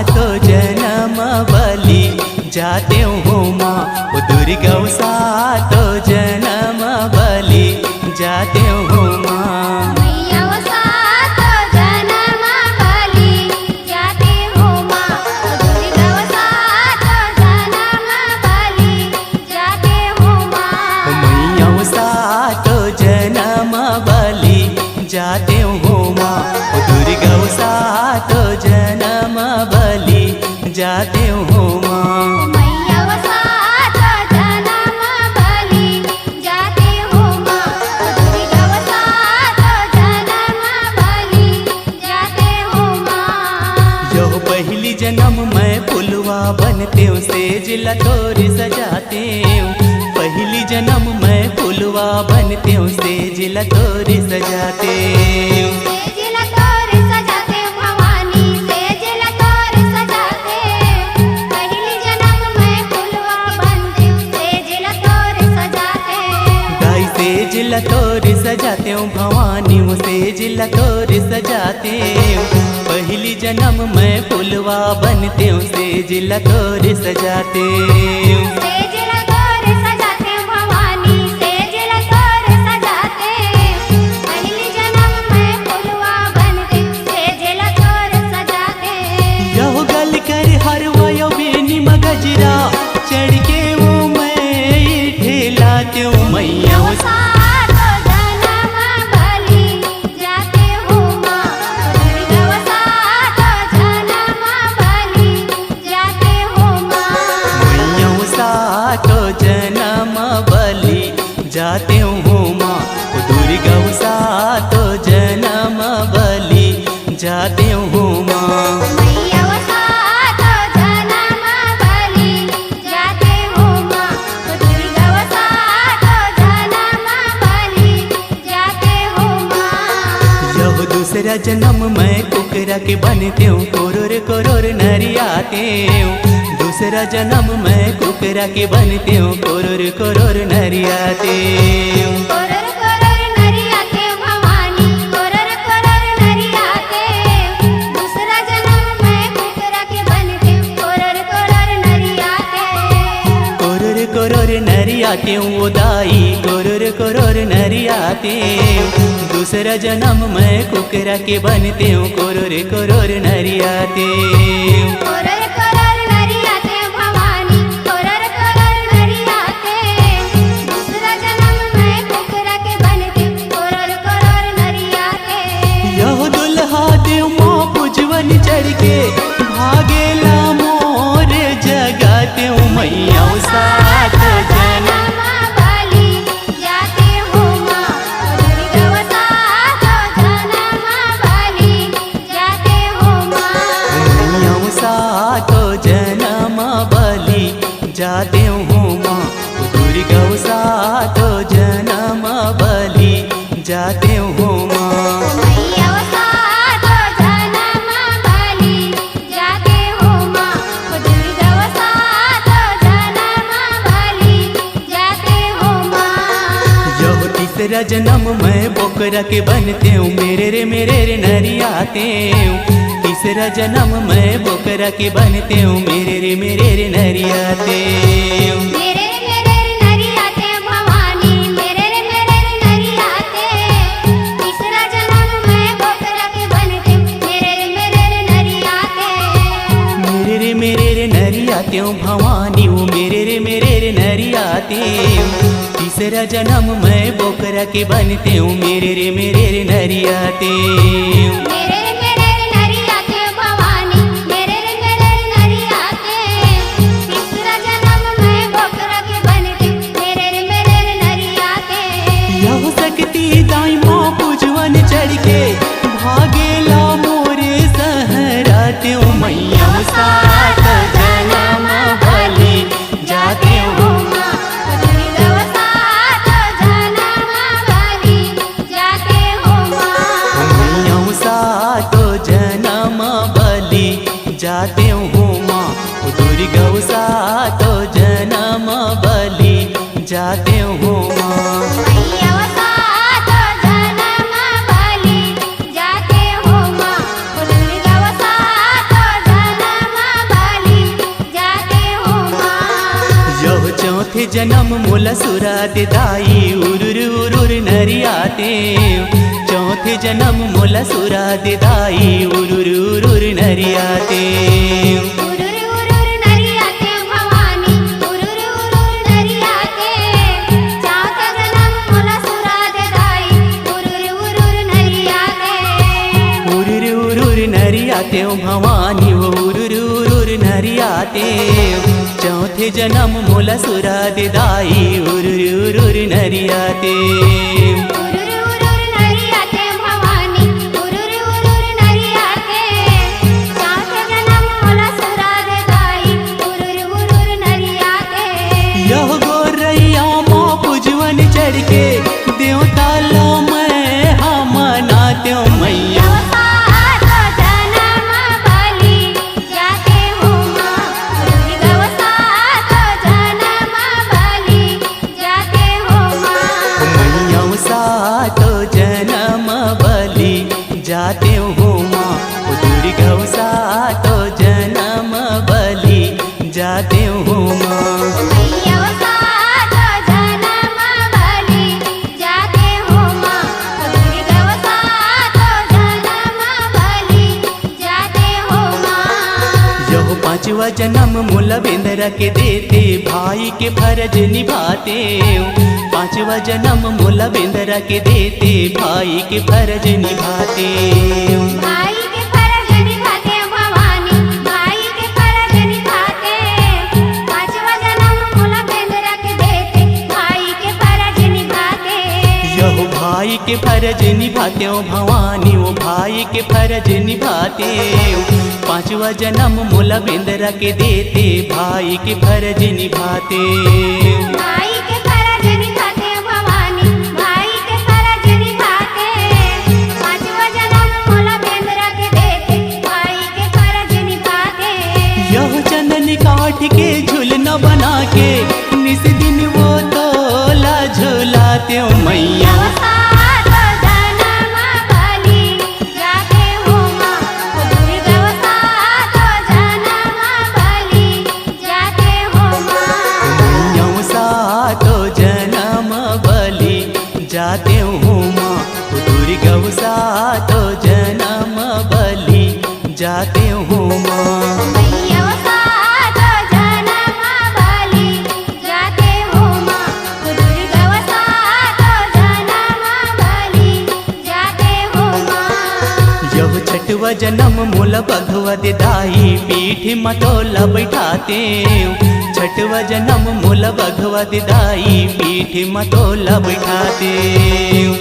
तो जन्म बलि जाते हो माँ, ओ दुर्गा तो जन्म बलि जाते हो माँ। मैया तो जन्म बलि जाते हो माँ, ओ दुर्गा तो जन्म बलि जाते हो माँ। मैया तो जन्म बलि जाते हो माँ, ओ दुर्गा तो जन्म बलि जाते हो माँ। मैया तो जन्म बलि जाते हो माँ, ओ दुर्गा तो जन्म बलि जाते हो माँ। यो पहली जन्म मैं फुलवा बनते हूँ, सेज लतोर सजाते हूँ। पहली जन्म मैं फुलवा बनते हूँ, सेज लतोर सजाते हूँ। सेज लतोर सजाते हूँ भवानी, वो सेज लतोर सजाते हूँ। पहली जन्म मैं फुलवा बनते हूँ, सेज लतोर सजाते हूँ। यहो गल कर हर वयो बेनी मगजरा चढ़ के वो मैं ठेलाते हूँ। मैया तो जन्म बलि जाते हो माँ, ओ दुर्गा तो जन्म बलि जाते हो माँ। मैया तो जन्म बलि जाते हो माँ, ओ दुर्गा तो जन्म बलि जाते हो माँ। यह दूसरा जन्म मैं कुकरा के बनते हूँ, कोरोर कोरोर नरियाते हूँ। दूसरा जन्म मैं कुकरा के बनते हूँ, कोरोर कोरोर नरियाते हूँ। कोरोर कोरोर नरियाते भवानी, कोरोर कोरोर नरियाते। दूसरा जन्म मैं कुकरा के बनते हूँ, कोरोर कोरोर नरियाते। कोरोर कोरोर नरियाते हूँ वो दाई, कोरोर कोरोर नरियाते हूँ। दूसरा जन्म मैं कुकरा के बनते हूँ, कोरोर कोरोर नरियाते हूँ। कोरोर कोरोर नरियाते भवानी, कोरोर कोरोर नरियाते। दूसरा जन्म मैं कुकरा के बनते हूँ, कोरोर कोरोर नरियाते। यह दुल्हा देव माँ पुजवन चढ़ के भागेला मोर जगाते हूँ। मैया साथ जन्म बलि जाते हो माँ, ओ दुर्गा तो जन्म बलि जाते हो माँ। मैया तो जन्म बलि जाते हो माँ, ओ दुर्गा तो जन्म बलि जाते हो माँ। मैया तो जन्म बलि जाते हो माँ, ओ दुर्गा तो जन्म बलि जाते हो माँ। यह तीसरा जन्म मैं बोकरा के बनते हूँ, मेरे रे नरियाते हूँ। तीसरा जन्म मैं बोकरा के बनते हूँ, मेरे रे नरियाते हूँ। मेरे नरियाते भवानी, मेरे नरियाते। तीसरा जन्म मैं बोकरा के बनते हूँ, मेरे नरियाते। मेरे नरियाते हूँ भवानी, वो मेरे नरियाते हूँ। तीसरा जन्म मैं बोकरा के बनते हूँ, मेरे नरियाते हूँ। मेरे नरियाते भवानी, मेरे नरियाते। तीसरा जन्म मैं बोकरा के बनते हूँ, मेरे नरियाते। यह शक्ति दाई माँ पुजवन जाते हो माँ। मैया सातो जन्म बलि जाते हो माँ, दुर्गा सातो जन्म बलि जाते हो माँ। यह चौथे जन्म मोला सुरा दे दाई उरुर उरुर नरियाते। चौथे जन्म मोला सुरा दे दाई उरुर उरुर नरियाते। उरुर उरुर नरियाते भवानी, उरुर उरुर नरियाते। चौथा जन्म मोला सुरा दे दाई, उरुर उरुर नरियाते। उरुर उरुर नरियाते ओ भवानी वो उरुर उरुर नरियाते। चौथे जन्म मोला सुरा दे दाई उरुर उरुर नरियाते। उरुर उरुर नरियाते भवानी, उरुर उरुर नरियाते। चौथा जन्म मोला सुरा दे दाई, उरुर उरुर नरियाते। यह गोरैया माँ पुजवन चढ़ के देवता लो मैं हम मनाते हो मैया। सातो जन्म बलि जाते हो माँ, दुर्गा सातो जन्म बलि जाते हो माँ। मैया सातो जन्म बलि जाते हो माँ। ओ दुर्गा सातो जन्म बलि जाते हो माँ। मैया सातो जन्म बलि जाते हो माँ, दुर्गा सातो जन्म बलि जाते हो माँ। यह पांचवा जन्म मोला बेंदरा के देते भाई के फर्ज निभाते। पांचवा जन्म मोला बेंदरा के देते भाई के फर्ज निभाते। भाई के फर्ज निभाते भवानी, भाई के फर्ज निभाते। पांचवा जन्म मोला बेंदरा के देते भाई के फर्ज निभाते। यह भाई के फर्ज निभाते हो भवानी वो भाई के फर्ज निभाते। पांचवा जन्म मोला बेंदरा के देते भाई के फर्ज निभाते। भाई के फर्ज निभाते भवानी, भाई के फर्ज निभाते। पांचवा जन्म मोला बेंदरा के देते भाई के फर्ज निभाते। यह चंदन काठ के झूलना बना के निस दिन वो तोला झूलाते हो मैया। सातो जन्म बलि जाते हो माँ, दुर्गा सातो जन्म बलि जाते हो माँ। मैया सातो जन्म बलि जाते हो माँ। ओ दुर्गा सातो जन्म बलि जाते हो माँ। मैया सातो जन्म बलि जाते हो माँ, दुर्गा सातो जन्म बलि जाते हो माँ। यह छठवा जन्म मोला बघवा दे दाई पीठ मतोला बैठाते। छठवा जन्म मोला बघवा दे दाई पीठ मतोला बैठाते।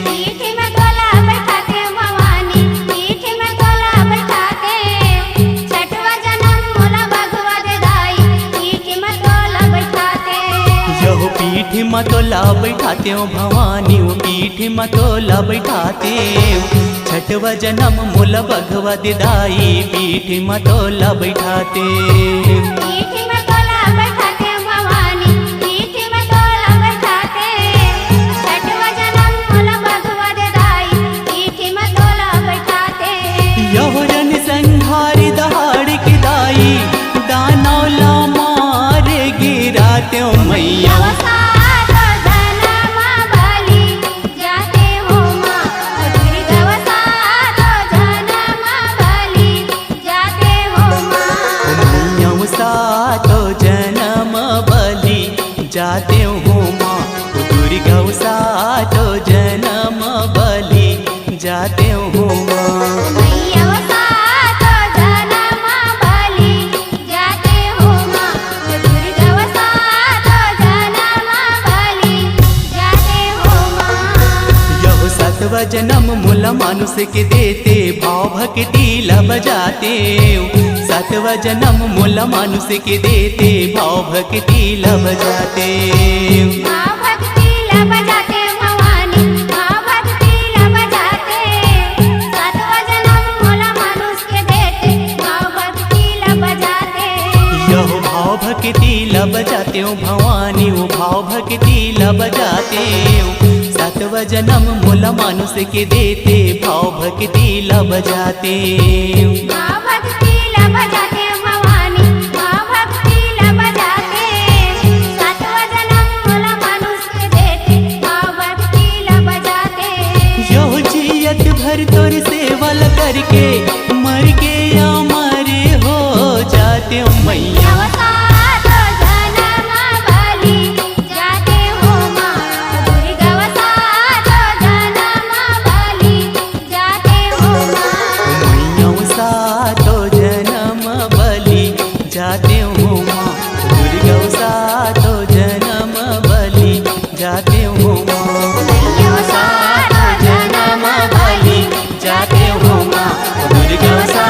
पीठ में तोला बैठाते भवानी, पीठ में तोला बैठाते। छठवा जन्म मोला भगवा दे दाई, पीठ में तोला बैठाते। यह पीठ मतोला बैठाते हो भवानी वो पीठ मतोला बैठाते। छठवा जन्म मोला बघवा दे दाई पीठ मतोला बैठाते। पीठ में तोला बैठाते भवानी, पीठ में तोला बैठाते। छठवा जन्म मोला भगवा दे दाई, पीठ में तोला बैठाते। यह रन संहारी दहाड़ की दाई दानौला मारे गिराते हो मैया। सातो जन्म बलि जाते हो माँ, दुर्गा सातो जन्म बलि जाते हो माँ। मैया सातो जन्म बलि जाते हो माँ। ओ दुर्गा सातो जन्म बलि जाते हो माँ। मैया सातो जन्म बलि जाते हो माँ, दुर्गा सातो जन्म बलि जाते हो माँ। यह सातवा जन्म मोला मानुष के देते भाव भक्ति ला बजाते। सातवा जन्म मोला मानुष के देते भाव भक्ति ला बजाते। भाव भक्ति ला बजाते भवानी, भाव भक्ति ला बजाते। सातवा जन्म मोला मानुष के देते भाव भक्ति ला बजाते। यह भाव भक्ति ला बजाते हो भवानी वो भाव भक्ति ला बजाते सातवा जन्म मोला मानुष के देते भाव भक्ति ला बजाते माँ भक्ति ला बजाते भवानी माँ भक्ति ला बजाते सातवा जन्म मोला मानुष के देते माँ भक्ति ला बजाते यो जियत भर तोर सेवा ला करके मर के या मरे हो जाते मैया सातो जन्म बलि जाते हो माँ दुर्गा सातो जन्म बलि जाते हो माँ मैया सातो जन्म बलि जाते हो माँ दुर्गा सातो जन्म बलि जाते हो माँ मैया सातो जन्म बलि जाते हो माँ दुर्गा सा